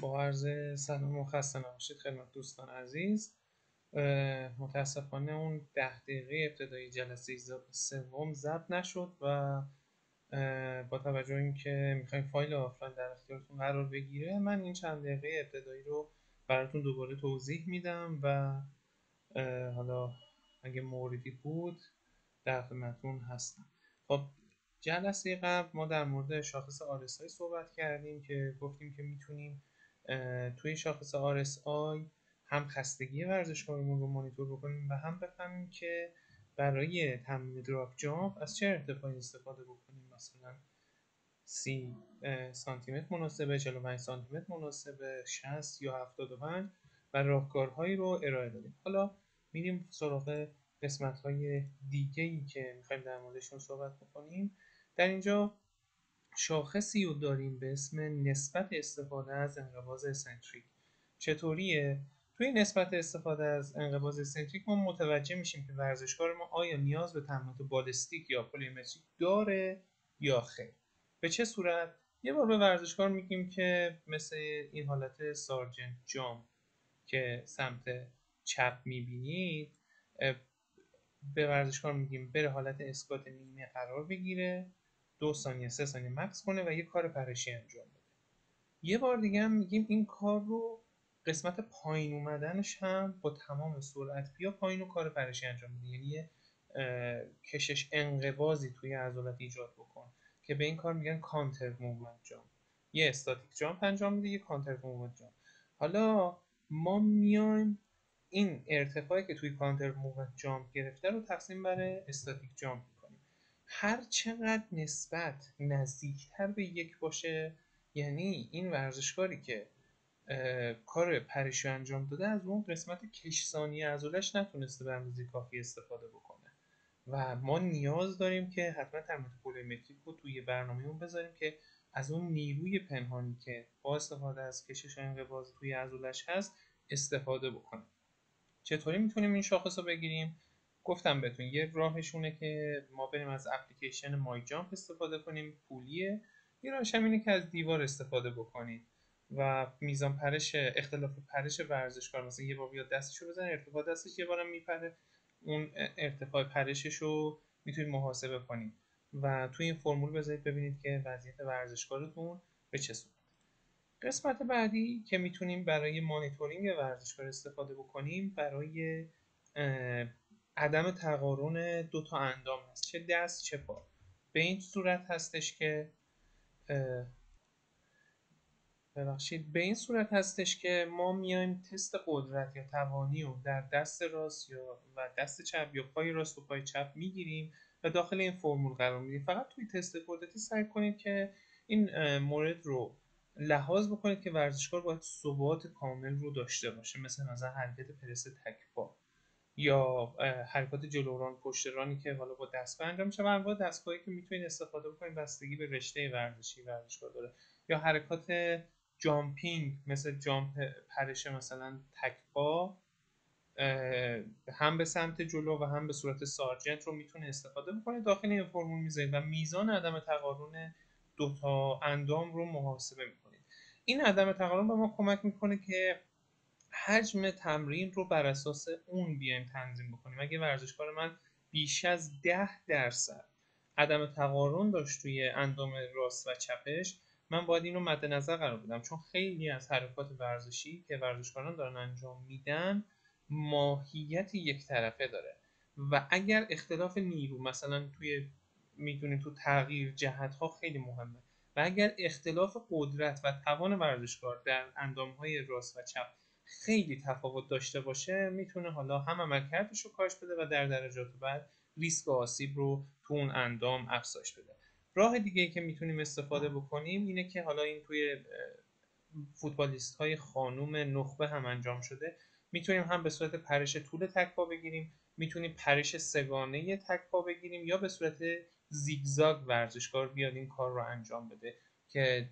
با عرض سلام و خسته نباشید خدمت دوستان عزیز. متاسفانه اون 10 دقیقه ابتدایی جلسه سوم ضبط نشد و با توجه اینکه میخوایم فایل آفلاین در اختیارتون قرار بگیره، من این چند دقیقه ابتدایی رو براتون دوباره توضیح میدم و حالا اگه موردی بود در خدمتتون هستم. خب، جلسه قبل ما در مورد شاخص RSI صحبت کردیم که گفتیم که میتونیم توی شاخص RSI هم خستگی ورزشکارمون رو مانیتور بکنیم و هم بفهمیم که برای تمرین دراپ جامپ از چه ارتفاعی استفاده بکنیم. مثلا 30 سانتی متر مناسبه، 45 سانتی متر مناسبه، 60 یا 75 و راهکارهایی رو ارائه دادیم. حالا میریم سراغ قسمت‌های دیگه‌ای که می‌خوایم در موردشون صحبت بکنیم. در اینجا شاخصی رو داریم به اسم نسبت استفاده از انقباض اسنتریک. چطوریه؟ توی نسبت استفاده از انقباض اسنتریک ما متوجه میشیم که ورزشکار ما آیا نیاز به تمرینات بالستیک یا پلیمتریک داره یا خیر. به چه صورت؟ یه بار به ورزشکار میگیم که مثل این حالت سارجنت جامپ که سمت چپ میبینید، به ورزشکار میگیم بره حالت اسکات نیمه قرار بگیره، 2 ثانیه 3 ثانیه مکس کنه و یه کار پرشی انجام بده. یه بار دیگه هم میگیم این کار رو قسمت پایین اومدنش هم با تمام سرعت بیا پایین و کار پرشی انجام بده، یعنی یه کشش انقباضی توی عضلات ایجاد بکن که به این کار میگن کانتر موومنت جامپ. یه استاتیک جامپ انجام میده، یه کانتر موومنت جامپ. حالا ما میایم این ارتفاعی که توی کانتر موومنت جامپ گرفته رو تقسیم بر استاتیک جامپ میکنیم. هر چقدر نسبت نزدیکتر به یک باشه، یعنی این ورزشکاری که کار پرشی انجام داده از اون قسمت کش ثانیه عضلش نتونسته به اندازه کافی استفاده بکنه و ما نیاز داریم که حتما تمرین پلیمتریک رو توی برنامه‌مون بذاریم که از اون نیروی پنهانی که با استفاده از کشش انقباض توی عضلش هست استفاده بکنه. چطوری میتونیم این شاخص رو بگیریم؟ گفتم بهتون یه راهشونه که ما بریم از اپلیکیشن مای جامپ استفاده کنیم، پولیه. یه راهش هم اینه که از دیوار استفاده بکنید و میزان پرش اختلاف پرش ورزشکار، مثلا یه بار بیاد دستشو بزنه ارتفاع دستش یه بارم میپره، اون ارتفاع پرشش رو میتونید محاسبه کنید و توی این فرمول بذارید ببینید که وضعیت ورزشکارتون به چه صورت. قسمت بعدی که میتونیم برای مانیتورینگ ورزشکار استفاده بکنیم برای عدم تقارن دو تا اندام هست، چه دست چه پا. به این صورت هستش که به این صورت هستش که ما میایم تست قدرت یا توانی رو در دست راست یا و دست چپ یا پای راست و پای چپ میگیریم و داخل این فرمول قرار میدیم. فقط توی تست قدرتی سعی کنید که این مورد رو لحاظ بکنید که ورزشکار باید ثبات کامل رو داشته باشه، مثلا حرکت پرس تک پا یا حرکات جلوران پشت رانی که حالا با دست انجام میشه و انواع دستگاهی که میتونید استفاده بکنید بستگی به رشته ورزشی ورزشکار داره، یا حرکات جامپینگ مثل جامپ پرش مثلا تک پا، هم به سمت جلو و هم به صورت سارجنت رو میتونه استفاده بکنه. داخل این فرمول میذارید و میزان عدم تقارن دو تا اندام رو محاسبه میکنید. این عدم تقارن به ما کمک میکنه که حجم تمرین رو بر اساس اون بیایم تنظیم بکنیم. اگه ورزشکار من بیش از 10% عدم تقارن داشت توی اندام راست و چپش، من باید این رو مد نظر قرار بدم، چون خیلی از حرکات ورزشی که ورزشکاران دارن انجام میدن ماهیت یک طرفه داره و اگر اختلاف نیرو مثلا میدونیم تو تغییر جهت ها خیلی مهمه و اگر اختلاف قدرت و توان ورزشکار در اندام های راست و چپ خیلی تفاوت داشته باشه، میتونه حالا هم عملکردش رو کاهش بده و در درجات بعد ریسک آسیب رو تو اون اندام افزایش بده. راه دیگه ای که میتونیم استفاده بکنیم اینه که حالا این توی فوتبالیست های خانوم نخبه هم انجام شده، میتونیم هم به صورت پرش طول تک پا بگیریم، میتونیم پرش سگانه تک پا بگیریم، یا به صورت زیگزاگ ورزشکار بیاد این کار رو انجام بده که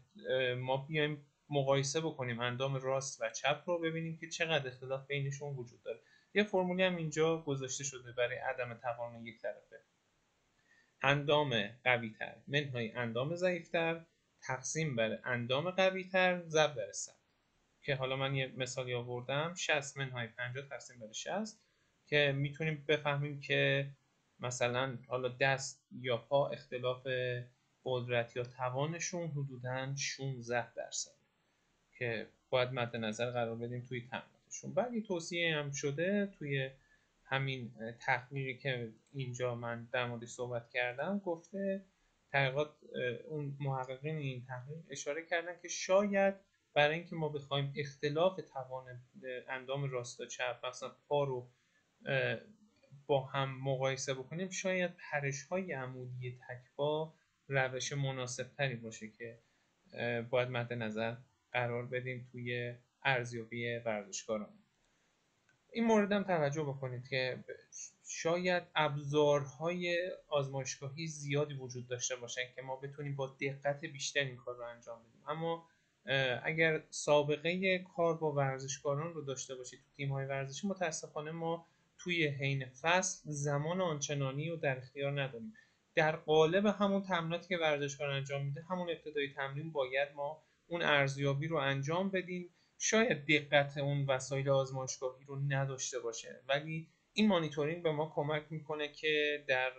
ما بیایم مقایسه بکنیم اندام راست و چپ رو، ببینیم که چقدر اختلاف بینشون وجود داره. یه فرمولی هم اینجا گذاشته شده برای عدم تقارن یک طرفه: اندام قوی‌تر منهای اندام ضعیف‌تر تقسیم بر اندام قوی‌تر ضرب در 100. که حالا من یه مثالی آوردم 60 منهای 50 تقسیم بر 60 که میتونیم بفهمیم که مثلا حالا دست یا پا اختلاف قدرت یا توانشون حدوداً 16% که باید مد نظر قرار بدیم توی تمریناتشون. بعد این توصیه هم شده توی همین تحقیقی که اینجا من در موردش صحبت کردم، گفته تحقیقات اون محققین این تحقیق اشاره کردن که شاید برای اینکه ما بخوایم اختلاف توان اندام راست و چپ مثلا پا رو با هم مقایسه بکنیم، شاید پرش‌های عمودی تک‌پا روش مناسب‌تری باشه که باید مد نظر قرار بدیم توی ارزیابی ورزشکاران. این مورد هم توجه بکنید که شاید ابزارهای آزمایشگاهی زیادی وجود داشته باشن که ما بتونیم با دقت بیشتر این کار رو انجام بدیم، اما اگر سابقه کار با ورزشکاران رو داشته باشید تو تیم‌های ورزشی، متاسفانه ما توی حین فصل زمان آنچنانی رو در اختیار نداریم. در قالب همون تمریناتی که ورزشکار انجام میده، همون ابتدای تمرین باید ما اون ارزیابی رو انجام بدیم. شاید دقت اون وسایل آزمایشگاهی رو نداشته باشه، ولی این مانیتورینگ به ما کمک میکنه که در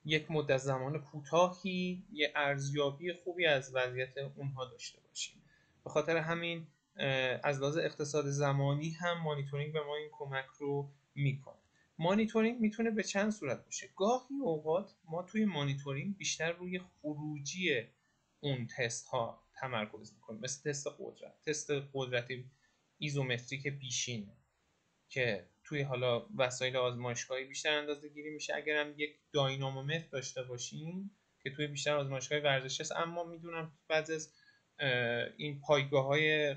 یک مدت زمان کوتاهی یه ارزیابی خوبی از وضعیت اونها داشته باشیم. به خاطر همین از لحاظ اقتصاد زمانی هم مانیتورینگ به ما این کمک رو میکنه. مانیتورینگ میتونه به چند صورت باشه. گاهی اوقات ما توی مانیتورینگ بیشتر روی خروجی اون تست ها تمرکز میکنیم، مثل تست قدرتی ایزومتریک پیشینه که توی حالا وسایل آزمایشگاهی بیشتر اندازه گیری میشه. اگر هم یک داینامومتر داشته باشیم که توی بیشتر آزمایشگاه ورزشی است، اما میدونم بعضی از این پایگاه‌های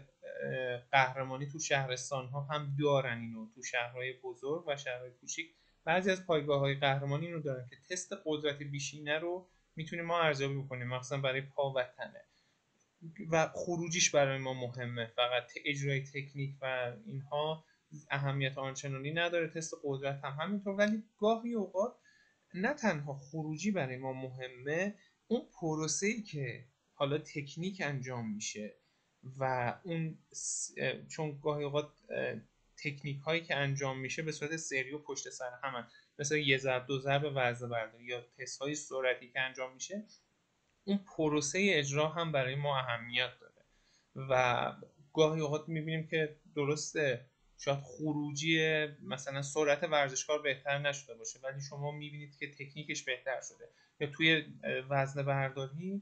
قهرمانی تو شهرستان ها هم دارن اینو، تو شهرهای بزرگ و شهرهای کوچیک بعضی از پایگاه‌های قهرمانی اینو دارن که تست قدرت بیشینه رو میتونیم ما ارزیابی بکنیم، مثلا برای پا و تنه، و خروجیش برای ما مهمه. فقط اجرای تکنیک و اینها اهمیت آنچنانی نداره، تست قدرت هم همینطور. ولی گاهی اوقات نه تنها خروجی برای ما مهمه، اون پروسه‌ای که حالا تکنیک انجام میشه و اون چون گاهی اوقات تکنیک هایی که انجام میشه به صورت سری و پشت سر هم، مثل یه ضرب دو ضرب وزنه برداری یا تست های سرعتی که انجام میشه، اون پروسه اجرا هم برای ما اهمیت داره و گاهی اوقات میبینیم که درسته شاید خروجی مثلا سرعت ورزشکار بهتر نشده باشه، ولی شما میبینید که تکنیکش بهتر شده. یا توی وزنه برداری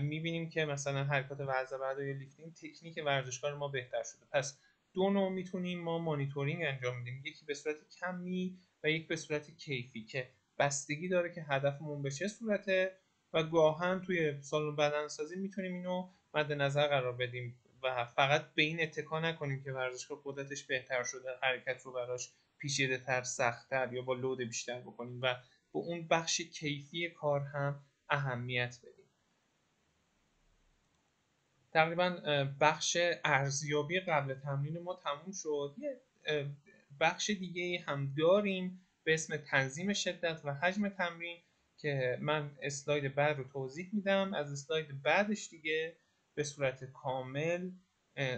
میبینیم که مثلا حرکات وزنه برداری یا لیفتینگ تکنیک ورزشکار ما بهتر شده. پس دو نوع میتونیم ما مانیتورینگ انجام بدیم، یکی به صورت کمی و یک به صورت کیفی، که بستگی داره که هدفمون به چه صورته و گاهن توی سالن بدنسازی میتونیم اینو مد نظر قرار بدیم و فقط به این اتکا نکنیم که ورزشکار قدرتش بهتر شده، حرکت رو براش پیچیده تر، سخت تر یا با لود بیشتر بکنیم و به اون بخش کیفی کار هم اهمیت بدیم. تقریبا بخش ارزیابی قبل تمرین ما تموم شد. یه بخش دیگه هم داریم به اسم تنظیم شدت و حجم تمرین که من اسلاید بعد رو توضیح میدم. از اسلاید بعدش دیگه به صورت کامل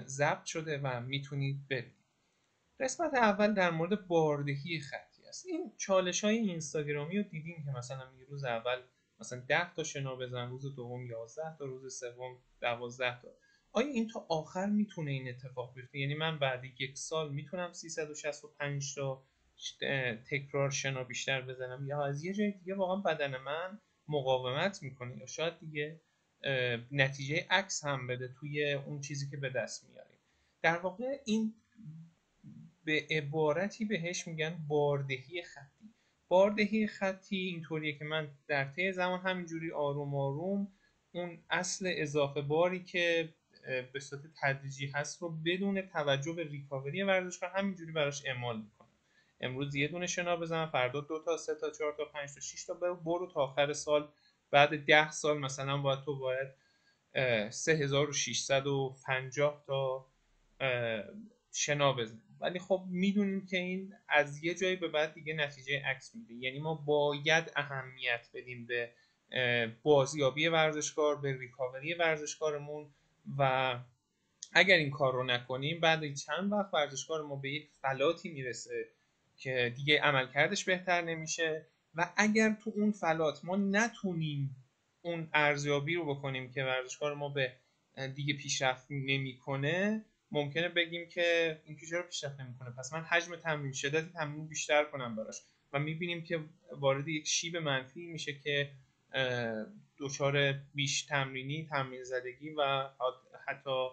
ضبط شده و میتونید ببینید. قسمت اول در مورد باردهی خطی است. این چالش های اینستاگرامی رو دیدیم که مثلا روز اول مثلا 10 تا شنا بزن، روز دوم 11 تا، روز سوم 12 تا. آیا این تا آخر میتونه این اتفاق بیفته؟ یعنی من بعد یک سال میتونم 365 تا تکرار شنا بیشتر بزنم، یا از یه جای دیگه واقعا بدن من مقاومت میکنه، یا شاید دیگه نتیجه عکس هم بده توی اون چیزی که به دست میاریم؟ در واقع این به عبارتی بهش میگن باردهی خطی. باردهی خطی اینطوریه که من در طی زمان همینجوری آروم آروم اون اصل اضافه باری که به صورت تدریجی هست رو بدون توجه به ریکاوری ورزشکار همینجوری براش اعمال میکنم. امروز یه دونه شنا بزنم، فردا 2 تا، 3 تا، 4 تا، 5 تا، 6 تا، برو تا آخر سال. بعد 10 سال مثلا باید 3650 تا شنا بزنیم. ولی خب میدونیم که این از یه جایی به بعد دیگه نتیجه عکس میده. یعنی ما باید اهمیت بدیم به بازیابی ورزشکار، به ریکاوری ورزشکارمون و اگر این کار رو نکنیم بعد چند وقت ورزشکار ما به یک فلاتی میرسه که دیگه عملکردش بهتر نمیشه و اگر تو اون فلات ما نتونیم اون ارزیابی رو بکنیم که ورزشکار ما به دیگه پیشرفت نمیکنه، ممکنه بگیم که این که چرا پیشرفت نمیکنه، پس من حجم تمرین، شدت تمرین بیشتر کنم براش و میبینیم که وارد یک شیب منفی میشه که دچار بیش تمرینی، تمرین زدگی و حتی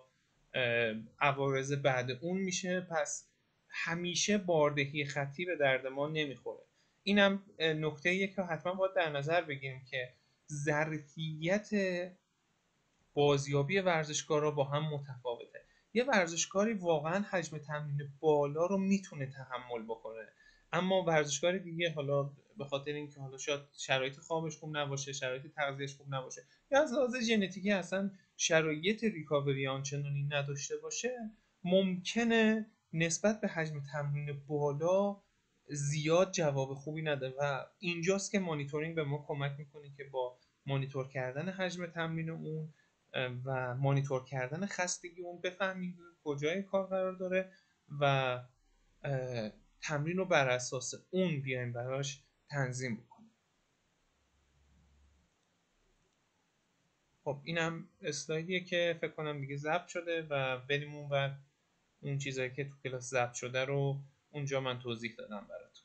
عوارض بعد اون میشه. پس همیشه باردهی خطی به درد ما نمیخوره. اینم نکته‌ایه که حتما باید در نظر بگیریم که ظرفیت بازیابی ورزشکارا با هم متفاوته. یه ورزشکاری واقعا حجم تمرین بالا رو میتونه تحمل بکنه، اما ورزشکار دیگه حالا به خاطر اینکه حالا شاید شرایط خوابش خوب نباشه، شرایط تغذیه‌اش خوب نباشه یا از لحاظ ژنتیکی اصلا شرایط ریکاوری آنچنانی نداشته باشه، ممکنه نسبت به حجم تمرین بالا زیاد جواب خوبی نده و اینجاست که مانیتورینگ به ما کمک میکنه که با مانیتور کردن حجم تمرین اون و مانیتور کردن خستگی اون بفهمیم کجای کار قرار داره و تمرین رو بر اساس اون بیایم براش تنظیم بکنیم. خب اینم اسلایدیه که فکر کنم دیگه ضبط شده و بریم اون و اون چیزایی که تو کلاس ضبط شده رو اونجا من توضیح دادم براتون.